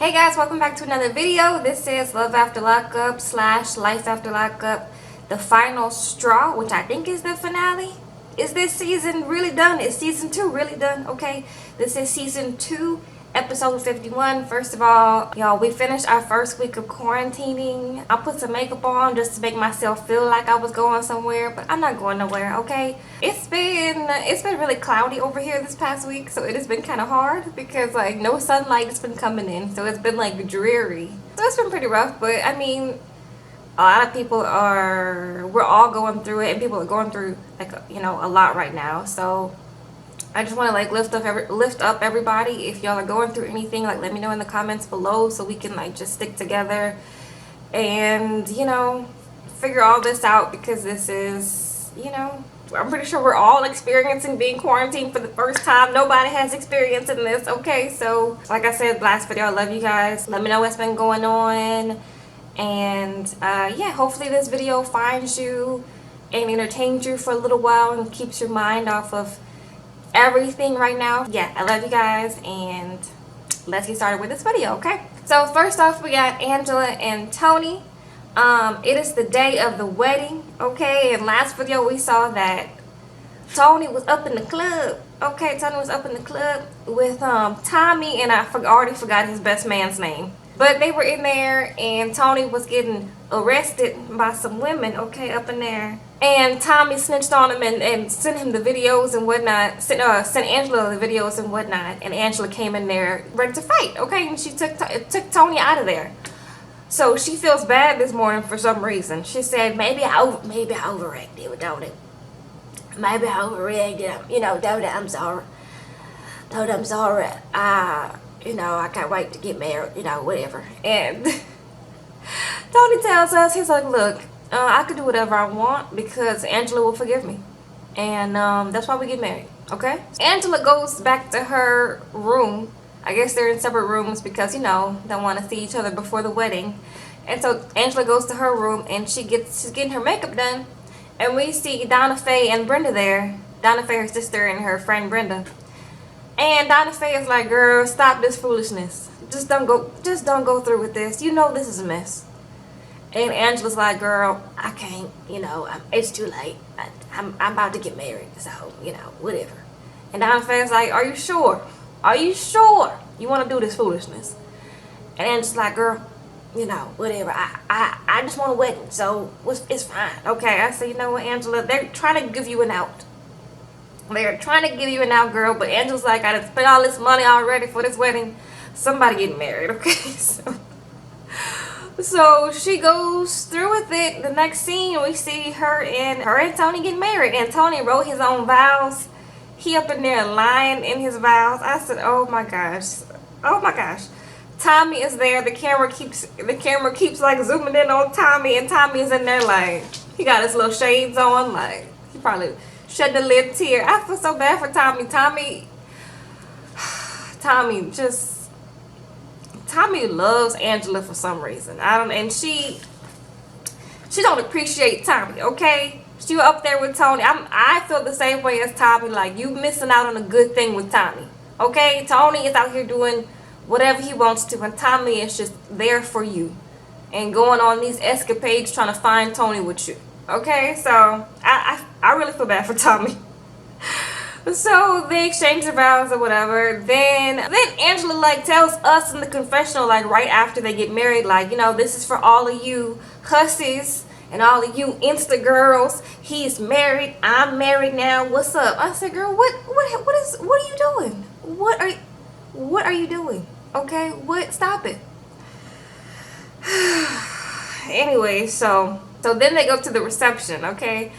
Hey guys, welcome back to another video. This is Love After Lockup / Life After Lockup, the final straw, which I think is the finale. Is this season really done? Is season 2 really done? Okay, this is season 2, episode 51. First of all, y'all, we finished our first week of quarantining. I put some makeup on just to make myself feel like I was going somewhere, but I'm not going nowhere, okay? It's been really cloudy over here this past week, so it has been kind of hard because like no sunlight has been coming in, so it's been like dreary. So it's been pretty rough, but I mean, a lot of people we're all going through it, and people are going through like a lot right now. So I just want to like lift up everybody. If y'all are going through anything, like let me know in the comments below so we can like just stick together and figure all this out, because this is I'm pretty sure we're all experiencing being quarantined for the first time. Nobody has experience in this, okay? So like I said last video, I love you guys. Let me know what's been going on, and yeah, hopefully this video finds you and entertains you for a little while and keeps your mind off of everything right now. Yeah, I love you guys, and let's get started with this video, okay? So first off, we got Angela and Tony. It is the day of the wedding, okay? And last video we saw that Tony was up in the club, okay? Tony was up in the club with Tommy, and I already forgot his best man's name. But they were in there, and Tony was getting arrested by some women, okay, up in there. And Tommy snitched on him and sent him the videos and whatnot, sent Angela the videos and whatnot. And Angela came in there ready to fight, okay? And she took Tony out of there. So she feels bad this morning for some reason. She said, maybe I overreacted with Tony. Maybe I overreacted, Tony, I'm sorry. Tony, I'm sorry. I can't wait to get married, whatever. And Tony tells us, he's like, look, I can do whatever I want because Angela will forgive me. And that's why we get married, okay? Angela goes back to her room. I guess they're in separate rooms because, don't want to see each other before the wedding. And so Angela goes to her room, and she's getting her makeup done. And we see Donna Faye and Brenda there. Donna Faye, her sister, and her friend Brenda. And Donna Faye is like, girl, stop this foolishness. Just don't go through with this. This is a mess. And Angela's like, girl, I can't, it's too late. I'm about to get married, so, whatever. And Donna Faye's like, are you sure? Are you sure you want to do this foolishness? And Angela's like, girl, whatever. I just want a wedding, so it's fine. Okay, I said, you know what, Angela, they're trying to give you an out. They're trying to give you an out, girl, but Angela's like, I done spent all this money already for this wedding. Somebody getting married, okay? So she goes through with it. The next scene, we see her and Tony getting married, and Tony wrote his own vows. He up in there lying in his vows. I said, oh my gosh. Tommy is there. The camera keeps like zooming in on Tommy, and Tommy is in there like, he got his little shades on, like he probably shed a little tear. I feel so bad for Tommy. Tommy loves Angela for some reason. And she don't appreciate Tommy, okay? She was up there with Tony. I feel the same way as Tommy. Like, you missing out on a good thing with Tommy, okay? Tony is out here doing whatever he wants to, and Tommy is just there for you and going on these escapades trying to find Tony with you, okay? So I really feel bad for Tommy. So they exchange their vows or whatever. Then Angela like tells us in the confessional, like right after they get married, like, this is for all of you hussies and all of you Insta girls. He's married. I'm married now. What's up? I said, girl, what are you doing? What are you doing? Okay, stop it. Anyway, so then they go to the reception, okay?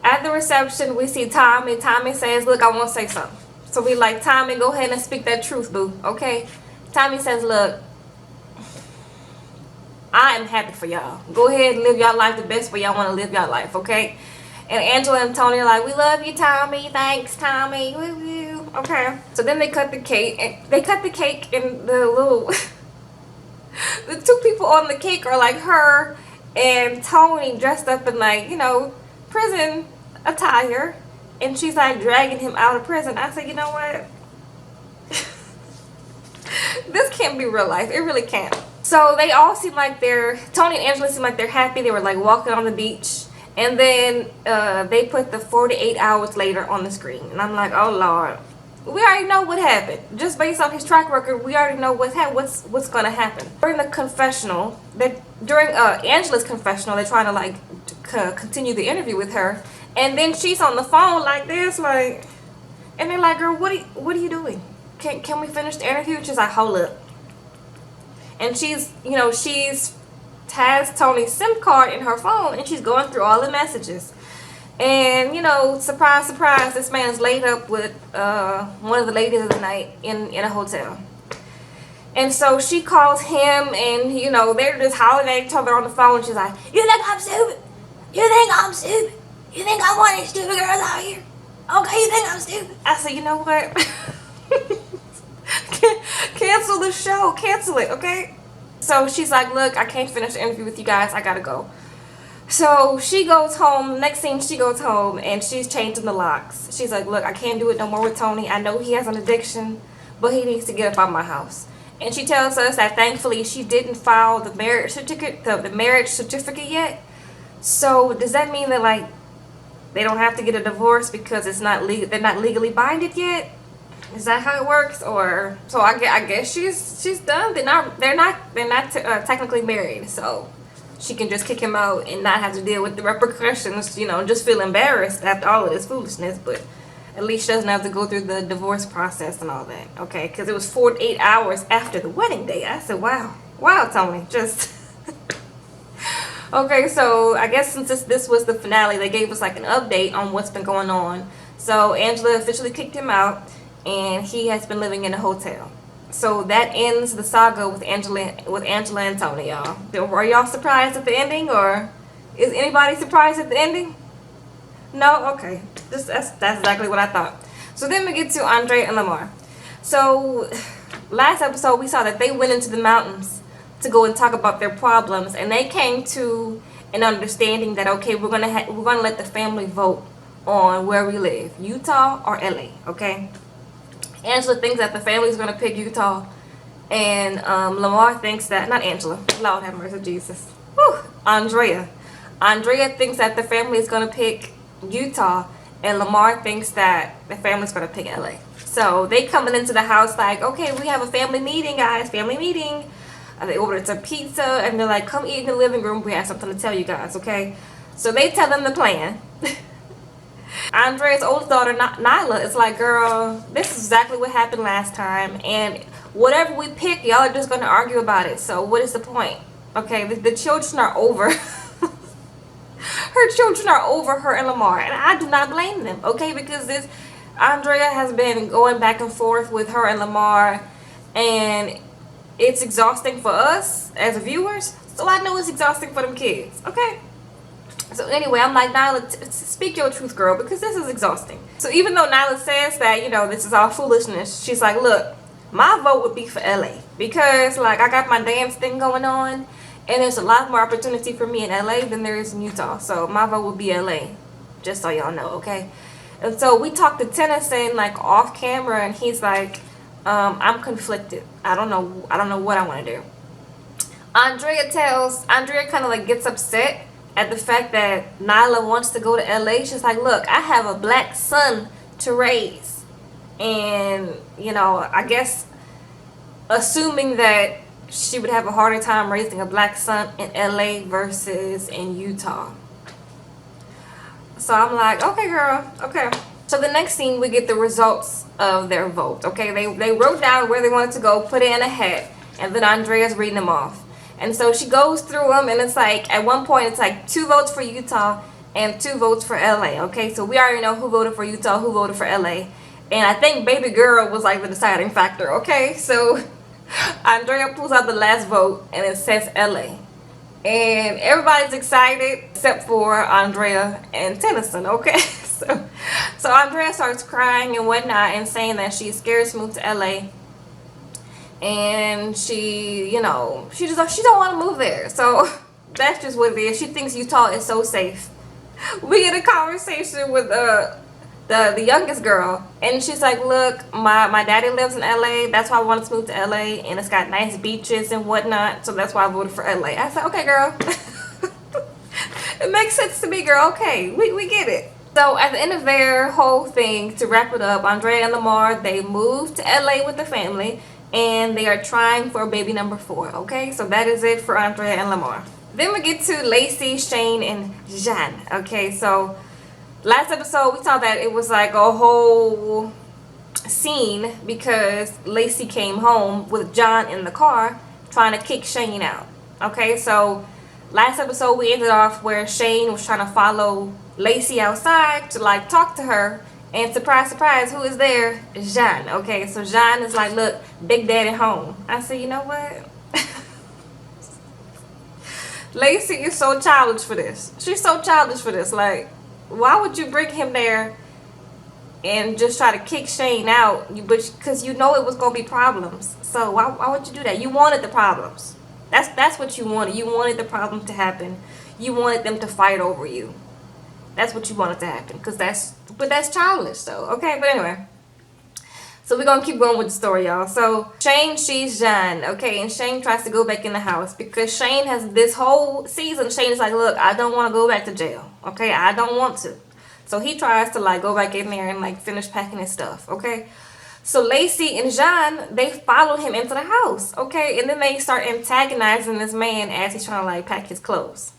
At the reception, we see Tommy. Tommy says, look, I want to say something. So we like, Tommy, go ahead and speak that truth, boo, okay? Tommy says, look, I am happy for y'all. Go ahead and live y'all life the best way y'all want to live y'all life, okay? And Angela and Tony are like, we love you, Tommy. Thanks, Tommy. Woo-woo. Okay. So then they cut the cake. And they cut the cake, and the little... the two people on the cake are like her and Tony dressed up in like, prison attire, and she's like dragging him out of prison. I said, you know what? This can't be real life. It really can't. So they all seem like Tony and Angela seem like they're happy. They were like walking on the beach. And then they put the 48 hours later on the screen. And I'm like, oh Lord. We already know what happened. Just based on his track record, we already know what's going to happen. During the confessional, during Angela's confessional, they're trying to like continue the interview with her. And then she's on the phone like this, like, and they're like, girl, what are you doing? Can we finish the interview? She's like, hold up. And she's has Tony's SIM card in her phone, and she's going through all the messages. And, surprise, surprise, this man's laid up with one of the ladies of the night in a hotel. And so she calls him, and, they're just hollering at each other on the phone. She's like, you think I'm stupid? You think I'm stupid? You think I'm one of these stupid girls out here? Okay, you think I'm stupid? I said, you know what? Cancel the show. Cancel it, okay? So she's like, look, I can't finish the interview with you guys. I gotta go. So she goes home. Next scene, she goes home and she's changing the locks. She's like, look, I can't do it no more with Tony. I know he has an addiction, but he needs to get up out of my house. And she tells us that thankfully she didn't file the marriage certificate yet. So does that mean that like they don't have to get a divorce because it's not legal? They're not legally binded yet. Is that how it works? Or so I guess she's done. They're not technically married. So she can just kick him out and not have to deal with the repercussions, just feel embarrassed after all of this foolishness, but at least she doesn't have to go through the divorce process and all that, okay? Because it was 48 hours after the wedding day. I said, wow, Tony, just... Okay, so I guess since this was the finale, they gave us like an update on what's been going on. So Angela officially kicked him out, and he has been living in a hotel. So that ends the saga with Angela and Tony, y'all. Were y'all surprised at the ending, or is anybody surprised at the ending? No? Okay. That's exactly what I thought. So then we get to Andrea and Lamar. So last episode we saw that they went into the mountains to go and talk about their problems, and they came to an understanding that okay, we're gonna let the family vote on where we live, Utah or LA, okay? Angela thinks that the family's going to pick Utah, and Lamar thinks that, not Angela, Lord have mercy, Jesus. Whew, Andrea thinks that the family is going to pick Utah, and Lamar thinks that the family's going to pick LA. So they coming into the house like, okay, we have a family meeting, guys, family meeting. They ordered some pizza, and they're like, come eat in the living room, we have something to tell you guys, okay? So they tell them the plan. Andrea's oldest daughter, Nyla, is like, girl, this is exactly what happened last time, and whatever we pick, y'all are just going to argue about it, so what is the point? Okay, the children are over. Her children are over her and Lamar, and I do not blame them, okay, because Andrea has been going back and forth with her and Lamar, and it's exhausting for us as viewers, so I know it's exhausting for them kids, okay? So anyway, I'm like, Nyla, speak your truth, girl, because this is exhausting. So even though Nyla says that, this is all foolishness, she's like, look, my vote would be for LA. Because, like, I got my dance thing going on, and there's a lot more opportunity for me in LA than there is in Utah. So my vote would be LA, just so y'all know, okay? And so we talked to Tennyson, like, off camera, and he's like, I'm conflicted. I don't know what I want to do. Andrea kind of, like, gets upset at the fact that Nyla wants to go to LA. She's like, look, I have a black son to raise. And, I guess assuming that she would have a harder time raising a black son in LA versus in Utah. So I'm like, okay, girl, okay. So the next scene, we get the results of their vote, okay? They wrote down where they wanted to go, put it in a hat, and then Andrea's reading them off. And so she goes through them, and it's like, at one point, it's like 2 votes for Utah and 2 votes for LA, okay? So we already know who voted for Utah, who voted for LA. And I think baby girl was like the deciding factor, okay? So Andrea pulls out the last vote, and it says LA. And everybody's excited except for Andrea and Tennyson, okay? So Andrea starts crying and whatnot and saying that she's scared to move to LA. And she don't want to move there. So that's just what it is. She thinks Utah is so safe. We get a conversation with the youngest girl, and she's like, look, my daddy lives in LA, that's why I wanted to move to LA, and it's got nice beaches and whatnot, so that's why I voted for LA. I said, okay, girl. It makes sense to me, girl. Okay, we get it. So at the end of their whole thing, to wrap it up, Andrea and Lamar, they moved to LA with the family, and they are trying for baby number 4. Okay, so that is it for Andrea and Lamar. Then we get to Lacey, Shane, and Jean. Okay, so last episode we saw that it was like a whole scene because Lacey came home with John in the car trying to kick Shane out. Okay, so last episode we ended off where Shane was trying to follow Lacey outside to like talk to her, and surprise, surprise, who is there? Jean. Okay, so Jean is like, look, Big Daddy home. I said, you know what? Lacey is so childish for this. She's so childish for this. Like, why would you bring him there and just try to kick Shane out? Because you know it was gonna be problems. So why would you do that? You wanted the problems. That's what you wanted. You wanted the problem to happen. You wanted them to fight over you. That's what you wanted to happen. But that's childish though. Okay, but anyway. So we're gonna keep going with the story, y'all. So Shane sees Jean, okay, and Shane tries to go back in the house because Shane has this whole season. Shane is like, look, I don't want to go back to jail. Okay, I don't want to. So he tries to like go back in there and like finish packing his stuff. Okay. So Lacey and Jean, they follow him into the house, okay? And then they start antagonizing this man as he's trying to like pack his clothes.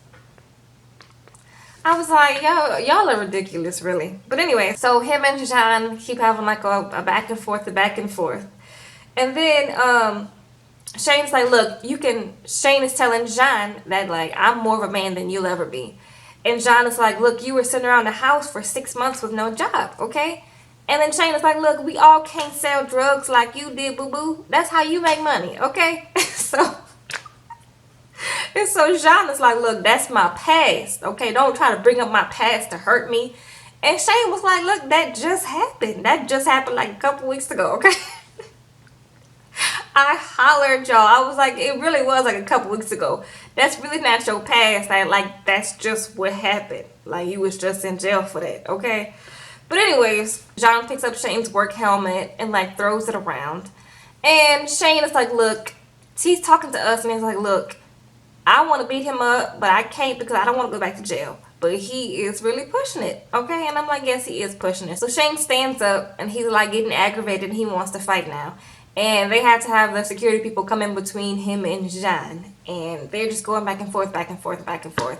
I was like, y'all are ridiculous, really. But anyway, so him and Jean keep having like a back and forth, And then Shane's like, look, Shane is telling Jean that like, I'm more of a man than you'll ever be. And Jean is like, look, you were sitting around the house for 6 months with no job, okay? And then Shane is like, look, we all can't sell drugs like you did, boo-boo. That's how you make money, okay? And so Jean is like, look, that's my past, okay? Don't try to bring up my past to hurt me. And Shane was like, look, that just happened. That just happened like a couple weeks ago, okay? I hollered, y'all. I was like, it really was like a couple weeks ago. That's really not your past. That's just what happened. Like, you was just in jail for that, okay? But anyways, John picks up Shane's work helmet and like throws it around. And Shane is like, look, he's talking to us and he's like, look, I want to beat him up, but I can't because I don't want to go back to jail. But he is really pushing it, okay? And I'm like, yes, he is pushing it. So Shane stands up and he's like getting aggravated and he wants to fight now. And they had to have the security people come in between him and Jean. And they're just going back and forth, back and forth, back and forth.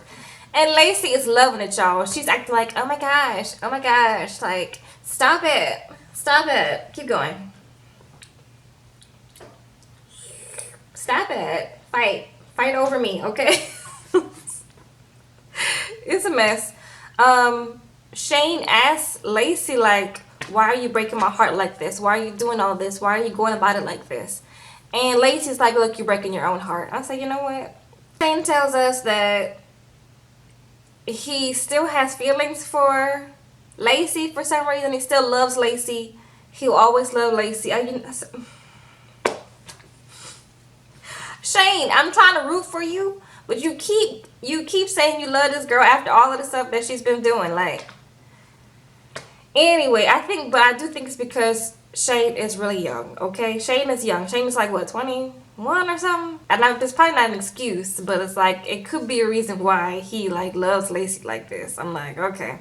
And Lacey is loving it, y'all. She's acting like, oh my gosh, like, stop it, keep going. Stop it, fight over me, okay? It's a mess. Shane asks Lacey, like, why are you breaking my heart like this? Why are you doing all this? Why are you going about it like this? And Lacey's like, look, you're breaking your own heart. I say, you know what? Shane tells us that he still has feelings for Lacey for some reason. He still loves Lacey. He'll always love Lacey. Shane, I'm trying to root for you, but you keep saying you love this girl after all of the stuff that she's been doing. Like, anyway, I do think it's because Shane is really young, okay? Shane is young. Shane is like, what, 21 or something? And it's probably not an excuse, but it's like, it could be a reason why he, like, loves Lacey like this. I'm like, okay.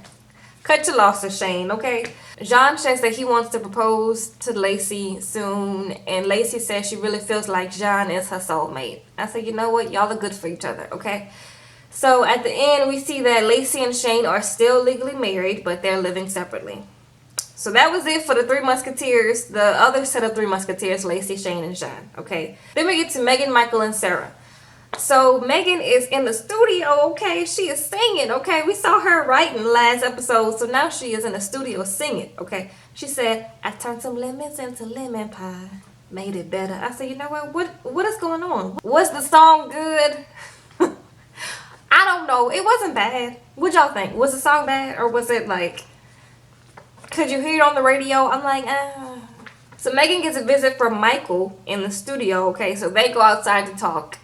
Cut your losses, Shane, okay? Jean says that he wants to propose to Lacey soon, and Lacey says she really feels like Jean is her soulmate. I said, you know what? Y'all are good for each other, okay? So at the end, we see that Lacey and Shane are still legally married, but they're living separately. So that was it for the Three Musketeers, the other set of Three Musketeers, Lacey, Shane, and Jean, okay? Then we get to Megan, Michael, and Sarah. So Megan is in the studio, okay? She is singing, okay? We saw her writing last episode, so now she is in the studio singing, okay? She said, I turned some lemons into lemon pie, made it better. I said, you know what is going on? Was the song good? I don't know. It wasn't bad. What y'all think? Was the song bad, or was it like, could you hear it on the radio? I'm like, So Megan gets a visit from Michael in the studio, okay? So they go outside to talk.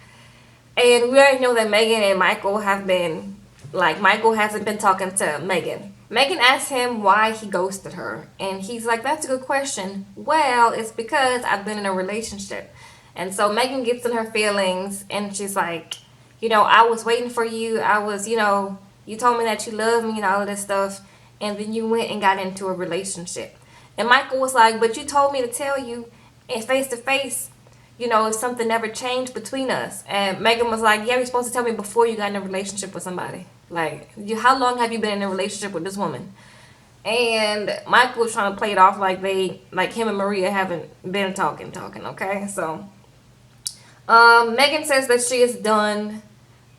And we already know that Megan and Michael have been, like, Michael hasn't been talking to Megan. Megan asks him why he ghosted her, and he's like, that's a good question. Well, it's because I've been in a relationship. And so Megan gets in her feelings, and she's like, I was waiting for you. I was, you told me that you love me and all of this stuff, and then you went and got into a relationship. And Michael was like, but you told me to tell you, and face to face, if something never changed between us. And Megan was like, yeah, you're supposed to tell me before you got in a relationship with somebody. Like, how long have you been in a relationship with this woman? And Michael was trying to play it off like him and Maria haven't been talking, okay? So, Megan says that she is done.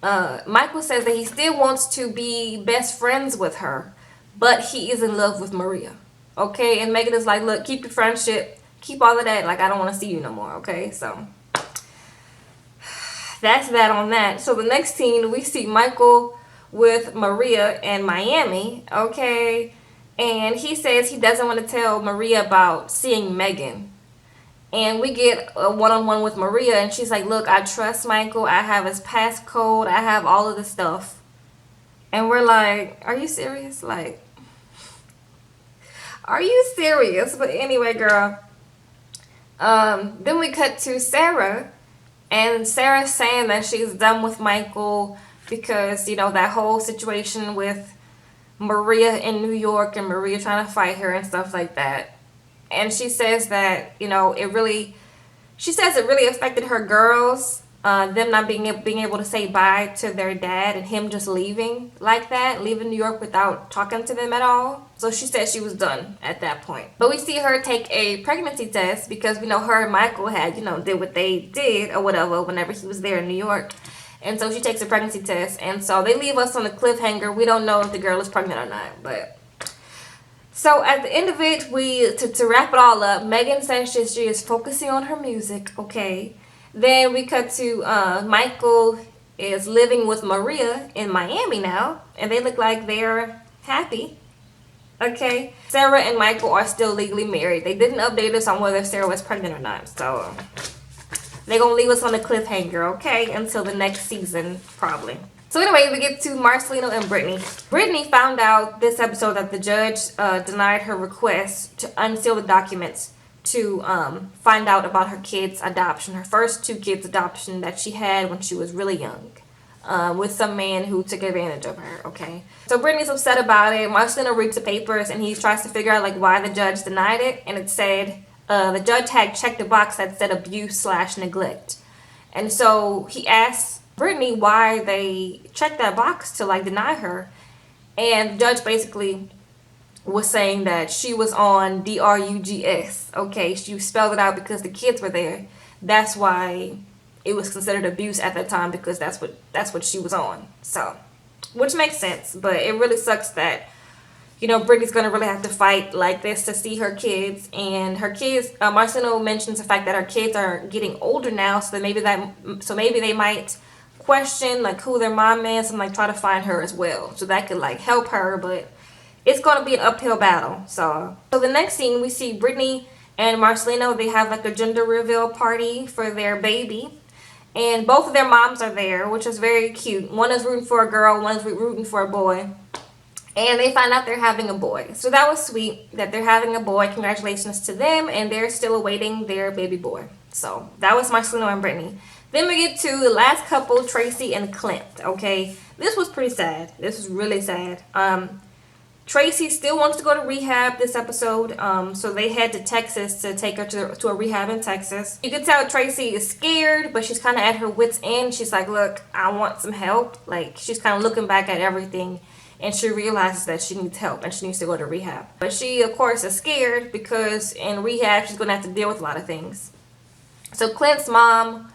Michael says that he still wants to be best friends with her, but he is in love with Maria, okay? And Megan is like, look, keep your friendship, keep all of that, like, I don't want to see you no more, okay? So, that's that on that. So, the next scene, we see Michael with Maria in Miami, okay? And he says he doesn't want to tell Maria about seeing Megan. And we get a one-on-one with Maria, and she's like, look, I trust Michael. I have his passcode. I have all of the stuff. And we're like, are you serious? Like, are you serious? But anyway, girl. Then we cut to Sarah, and Sarah's saying that she's done with Michael because, that whole situation with Maria in New York and Maria trying to fight her and stuff like that. And she says that, she says it really affected her girls, them not being able to say bye to their dad and him just leaving like that, leaving New York without talking to them at all. So she said she was done at that point. But we see her take a pregnancy test because we know her and Michael had, did what they did or whatever whenever he was there in New York. And so she takes a pregnancy test. And so they leave us on a cliffhanger. We don't know if the girl is pregnant or not. But so at the end of it, to wrap it all up, Megan says she is focusing on her music, okay? Then we cut to Michael is living with Maria in Miami now. And they look like they're happy. Okay? Sarah and Michael are still legally married. They didn't update us on whether Sarah was pregnant or not. So they're going to leave us on a cliffhanger, okay? Until the next season, probably. So anyway, we get to Marcelino and Brittany. Brittany found out this episode that the judge denied her request to unseal the documents to find out about her kids' adoption. Her first two kids' adoption that she had when she was really young. With some man who took advantage of her, okay? So Brittany's upset about it. Marcelino reads the papers and he tries to figure out like why the judge denied it. And it said the judge had checked a box that said abuse/neglect. And so he asked Brittany why they checked that box to like deny her. And the judge basically was saying that she was on drugs, okay? She spelled it out because the kids were there. That's why it was considered abuse at that time, because that's what she was on. So, which makes sense, but it really sucks that, Brittany's gonna really have to fight like this to see her kids. And her kids, Marcelino mentions the fact that her kids are getting older now, so maybe they might question like who their mom is and like try to find her as well. So that could like help her, but it's gonna be an uphill battle. So the next scene we see Brittany and Marcelino. They have like a gender reveal party for their baby. And both of their moms are there, which is very cute. One is rooting for a girl, one is rooting for a boy. And they find out they're having a boy. So that was sweet that they're having a boy. Congratulations to them. And they're still awaiting their baby boy. So that was Marcelino and Brittany. Then we get to the last couple, Traci and Clint. Okay, this was pretty sad. This was really sad. Traci still wants to go to rehab this episode, so they head to Texas to take her to a rehab in Texas. You can tell Traci is scared, but she's kind of at her wit's end. She's like, look, I want some help. Like, she's kind of looking back at everything, and she realizes that she needs help, and she needs to go to rehab. But she, of course, is scared because in rehab, she's going to have to deal with a lot of things. So Clint's mom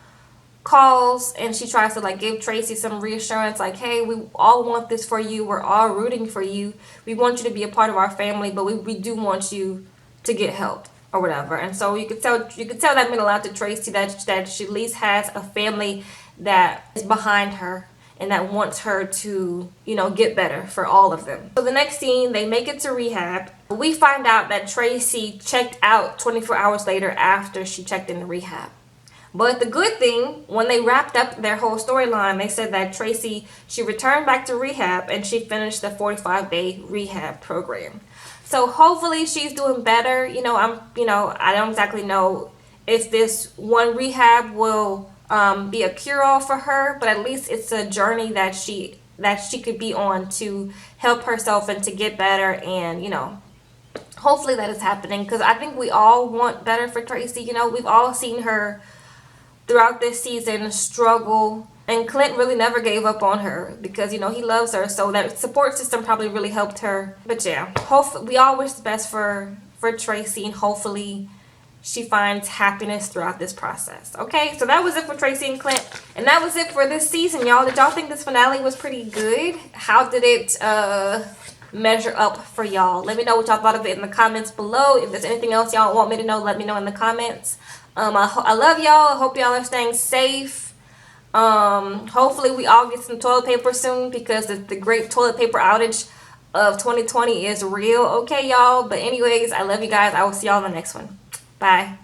calls and she tries to like give Traci some reassurance, like, hey, we all want this for you, we're all rooting for you, we want you to be a part of our family, but we do want you to get help or whatever. And so you could tell that meant a lot to Traci, that she at least has a family that is behind her and that wants her to, get better for all of them. So the next scene, they make it to rehab. We find out that Traci checked out 24 hours later after she checked into rehab. But the good thing, when they wrapped up their whole storyline, they said that Traci, she returned back to rehab and she finished the 45-day rehab program. So hopefully she's doing better. I don't exactly know if this one rehab will be a cure-all for her, but at least it's a journey that she could be on to help herself and to get better. And hopefully that is happening, because I think we all want better for Traci. We've all seen her throughout this season struggle, and Clint really never gave up on her because he loves her, so that support system probably really helped her. But yeah, hopefully we all wish the best for Traci, and hopefully she finds happiness throughout this process. Okay, so that was it for Traci and Clint, and that was it for this season, y'all. Did y'all think this finale was pretty good? How did it measure up for y'all? Let me know what y'all thought of it in the comments below. If there's anything else y'all want me to know, let me know in the comments. I love y'all. I hope y'all are staying safe. Hopefully we all get some toilet paper soon, because the great toilet paper outage of 2020 is real. Okay, y'all. But anyways, I love you guys. I will see y'all in the next one. Bye.